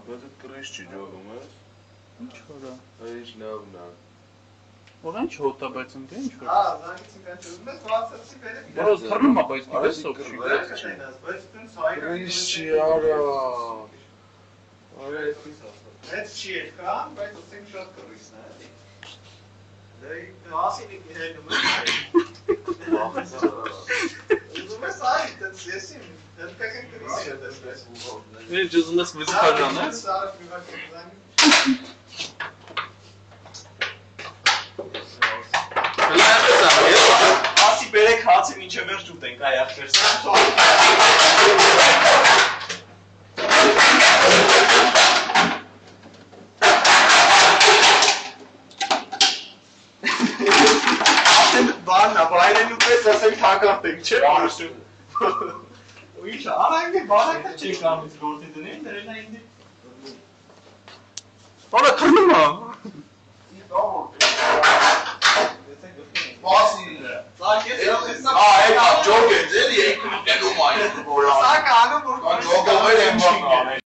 Բացը կրիշ չի ջողում ես։ Ինչ հորա։ Այս լավն է։ Որ ինչ հոտա բայց ընդ ինչ որ։ Հա, զանգեցին կանչում ես, WhatsApp-ի վերը։ Որոս թռնում է բայց դες սոփշի։ Բայց դու սայր։ Կրիշ չի արա։ Արի Այդ չի եկան, բայց ուսենք շատ կռիսն է, էլի։ Դա ասինի հենում է։ Ուզում ես այլ, դες եսիմ, դեպք են կռիսի է դեսպես։ Ինչ ուզում ես մուզիկա ժանես։ Ասի բերեք հացը մինչև վերջ ուտենք, այ ախպեր։ Բանա, բայրենու պես ասենք թակարդենք, չէ՞ մարշում։ Ինչ, արանք է բանակը չեք ամից գործի դնեն, դրենա ինդի։ Որը թռնում է։ Բասին է։ ջոգ է, ձեր երկու դնում այն։ Սա կանոն որ ջոգը վեր եմ բան։